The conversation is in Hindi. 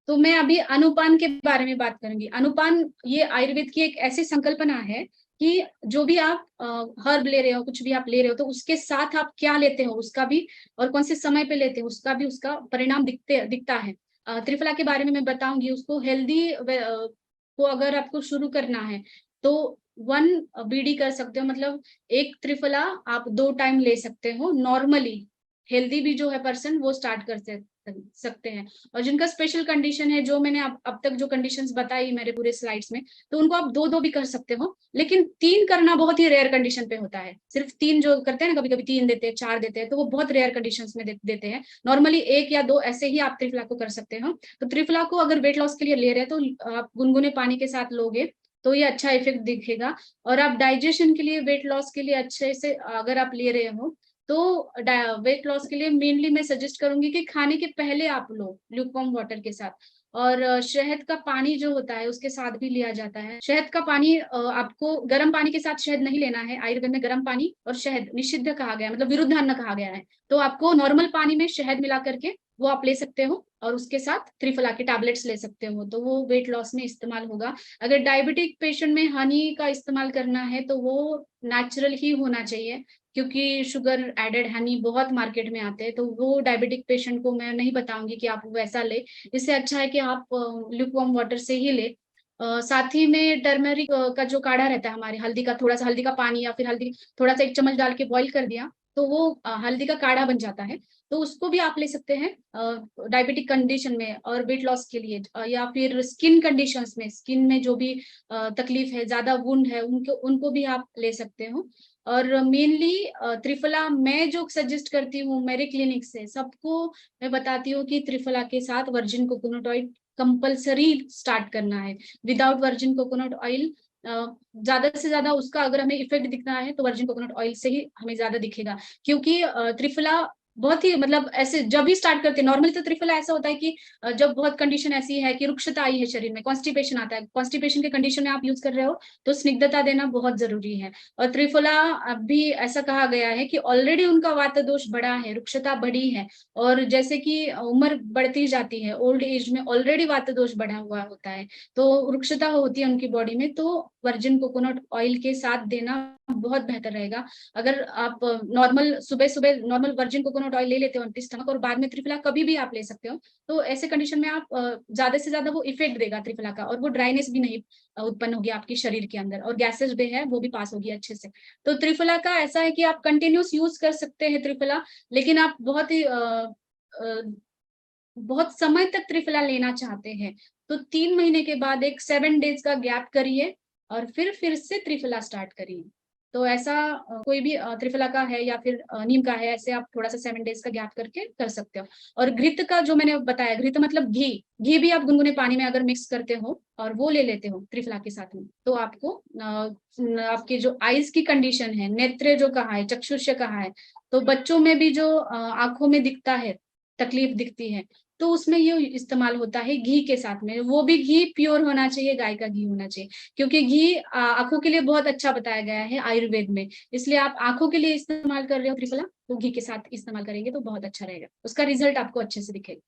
तो मैं अभी अनुपान के बारे में बात करूंगी। अनुपान ये आयुर्वेद की एक ऐसी संकल्पना है कि जो भी आप हर्ब ले रहे हो, कुछ भी आप ले रहे हो, तो उसके साथ आप क्या लेते हो उसका भी, और कौन से समय पे लेते हो उसका भी, उसका परिणाम दिखता है। त्रिफला के बारे में मैं बताऊंगी। उसको हेल्दी को अगर आपको शुरू करना है तो 1 बीडी कर सकते हो, मतलब एक त्रिफला आप 2 टाइम ले सकते हो नॉर्मली। हेल्दी भी जो है पर्सन वो स्टार्ट कर सकते हैं। और जिनका स्पेशल कंडीशन है, जो मैंने अब तक जो कंडीशंस बताई मेरे पूरे स्लाइड्स में, तो उनको आप 2-2 भी कर सकते हो। लेकिन 3 करना बहुत ही रेयर कंडीशन पे होता है। सिर्फ 3 जो करते हैं ना, कभी कभी 3 देते हैं, 4 देते हैं, तो वो बहुत रेयर कंडीशंस में देते हैं। नॉर्मली 1 या 2 ऐसे ही आप त्रिफला को कर सकते हो। तो त्रिफला को अगर वेट लॉस के लिए ले रहे हैं तो आप गुनगुने पानी के साथ लोगे तो ये अच्छा इफेक्ट दिखेगा। और आप डाइजेशन के लिए, वेट लॉस के लिए अच्छे से अगर आप ले रहे हो, तो वेट लॉस के लिए मेनली मैं सजेस्ट करूंगी कि खाने के पहले आप लो ल्यूकवार्म वाटर के साथ। और शहद का पानी जो होता है उसके साथ भी लिया जाता है। शहद का पानी आपको गर्म पानी के साथ शहद नहीं लेना है। आयुर्वेद में गर्म पानी और शहद निषिद्ध कहा गया है, मतलब विरुद्धान्न कहा गया है। तो आपको नॉर्मल पानी में शहद मिला करके वो आप ले सकते हो, और उसके साथ त्रिफला के टैबलेट्स ले सकते हो, तो वो वेट लॉस में इस्तेमाल होगा। अगर डायबिटिक पेशेंट में हनी का इस्तेमाल करना है तो वो नेचुरल ही होना चाहिए, क्योंकि शुगर एडेड हनी बहुत मार्केट में आते हैं, तो वो डायबिटिक पेशेंट को मैं नहीं बताऊंगी कि आप वैसा ले। इससे अच्छा है कि आप ल्यूकवार्म वाटर से ही ले। साथ ही में टर्मरिक का जो काढ़ा रहता है, हमारे हल्दी का, थोड़ा सा हल्दी का पानी या फिर हल्दी थोड़ा सा 1 चम्मच डाल के बॉईल कर दिया, तो वो हल्दी का काढ़ा बन जाता है। तो उसको भी आप ले सकते हैं डायबिटिक कंडीशन में और वेट लॉस के लिए। या फिर स्किन कंडीशंस में, स्किन में जो भी तकलीफ है, ज्यादा वुंड है, उनको उनको भी आप ले सकते हो। और मेनली त्रिफला मैं जो सजेस्ट करती हूँ मेरे क्लिनिक से सबको, मैं बताती हूँ कि त्रिफला के साथ virgin coconut oil compulsory start करना है। विदाउट वर्जिन कोकोनट ऑयल ज्यादा से ज्यादा उसका अगर हमें इफेक्ट दिखना है तो वर्जिन कोकोनट ऑयल से ही हमें ज्यादा दिखेगा। क्योंकि त्रिफला बहुत ही, मतलब ऐसे जब भी स्टार्ट करते हैं नॉर्मली, तो त्रिफला ऐसा होता है कि जब बहुत कंडीशन ऐसी है कि रुक्षता आई है शरीर में, कॉन्स्टिपेशन आता है, कॉन्स्टिपेशन के कंडीशन में आप यूज कर रहे हो, तो स्निग्धता देना बहुत जरूरी है। और त्रिफला अभी ऐसा कहा गया है कि ऑलरेडी उनका वात दोष बढ़ा है, रुक्षता बढ़ी है, और जैसे कि उम्र बढ़ती जाती है, ओल्ड एज में ऑलरेडी वात दोष बढ़ा हुआ होता है, तो रुक्षता होती है उनकी बॉडी में, तो वर्जिन कोकोनट ऑयल के साथ देना बहुत बेहतर रहेगा। अगर आप नॉर्मल सुबह सुबह नॉर्मल वर्जिन कोकोनट ऑयल ले लेते हो एम्प्टी स्टमक, और बाद में त्रिफला कभी भी आप ले सकते हो, तो ऐसे कंडीशन में आप ज्यादा से ज्यादा वो इफेक्ट देगा त्रिफला का, और वो ड्राइनेस भी नहीं उत्पन्न होगी आपके शरीर के अंदर, और गैसेस भी है वो भी पास होगी अच्छे से। तो त्रिफला का ऐसा है कि आप कंटिन्यूस यूज कर सकते हैं त्रिफला, लेकिन आप बहुत ही बहुत समय तक त्रिफला लेना चाहते हैं तो 3 महीने के बाद एक 7 डेज का गैप करिए, और फिर से त्रिफला स्टार्ट करिए। तो ऐसा कोई भी त्रिफला का है या फिर नीम का है, ऐसे आप थोड़ा सा 7 डेज का गैप करके कर सकते हो। और घृत का जो मैंने बताया, घृत मतलब घी, घी भी आप गुनगुने पानी में अगर मिक्स करते हो और वो ले लेते हो त्रिफला के साथ में, तो आपको आपकी जो आईज की कंडीशन है, नेत्र जो कहा है, चक्षुष्य कहा है, तो बच्चों में भी जो आंखों में दिखता है, तकलीफ दिखती है, तो उसमें ये इस्तेमाल होता है घी के साथ में। वो भी घी प्योर होना चाहिए, गाय का घी होना चाहिए, क्योंकि घी आंखों के लिए बहुत अच्छा बताया गया है आयुर्वेद में। इसलिए आप आंखों के लिए इस्तेमाल कर रहे हो त्रिफला, तो घी के साथ इस्तेमाल करेंगे तो बहुत अच्छा रहेगा, उसका रिजल्ट आपको अच्छे से दिखेगा।